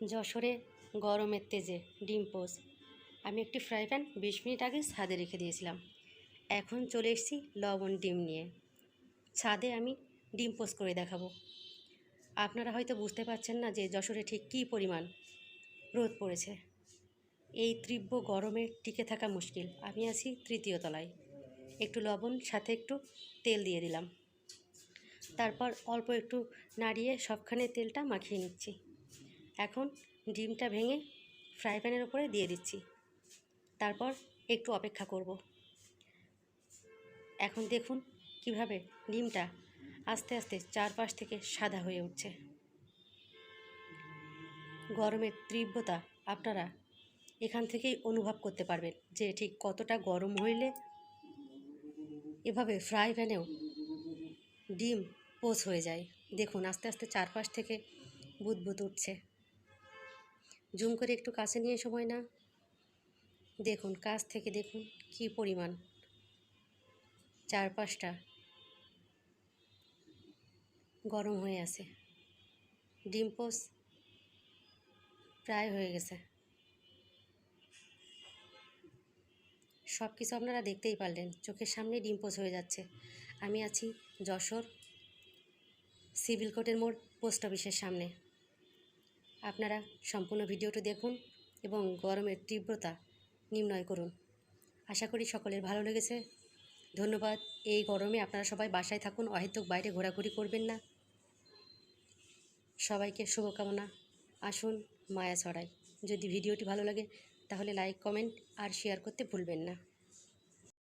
যশোরে গরমের তেজে ডিম পোস্ট। আমি একটি ফ্রাই প্যান 20 মিনিট আগে ছাদে রেখে দিয়েছিলাম। এখন চলে এসেছি লবণ ডিম নিয়ে। ছাদে আমি ডিম পোস্ট করে দেখাবো। আপনারা হয়তো বুঝতে পারছেন না যে যশোরে ঠিক কী পরিমাণ রোদ পড়েছে। এই তীব্র গরমে টিকে থাকা মুশকিল। আমি আছি 3য় তলায়। একটু লবণ সাথে একটু তেল দিয়ে দিলাম। তারপর অল্প একটু নাড়িয়ে সবখানে তেলটা মাখিয়ে নিচ্ছি। এখন ডিমটা ভেঙে ফ্রাই প্যানের ওপরে দিয়ে দিচ্ছি। তারপর একটু অপেক্ষা করব। এখন দেখুন কিভাবে ডিমটা আস্তে আস্তে চারপাশ থেকে সাদা হয়ে উঠছে। গরমের তীব্রতা আপনারা এখান থেকেই অনুভব করতে পারবেন যে ঠিক কতটা গরম হইলে এভাবে ফ্রাই প্যানেও ডিম পোচ হয়ে যায়। দেখুন আস্তে আস্তে চারপাশ থেকে বুদবুদ উঠছে। জুম করে একটু কাছে নিয়ে সময় না, দেখুন কাছ থেকে দেখুন কি পরিমাণ চারপাশটা গরম হয়ে আছে। ডিম পোচ প্রায় হয়ে গেছে। সব কিছু আপনারা দেখতেই পারলেন, চোখের সামনে ডিম পোচ হয়ে যাচ্ছে। আমি আছি যশোর সিভিল কোর্টের মোড় পোস্ট অফিসের সামনে। আপনারা সম্পূর্ণ ভিডিওটি দেখুন এবং গরমের তীব্রতা নির্ণয় করুন। আশা করি সকলের ভালো লেগেছে। ধন্যবাদ। এই গরমে আপনারা সবাই বাসায় থাকুন, অহেতুক বাইরে ঘোরাঘুরি করবেন না। সবাইকে শুভকামনা। আসুন মায়া ছড়াই। যদি ভিডিওটি ভালো লাগে তাহলে লাইক, কমেন্ট আর শেয়ার করতে ভুলবেন না।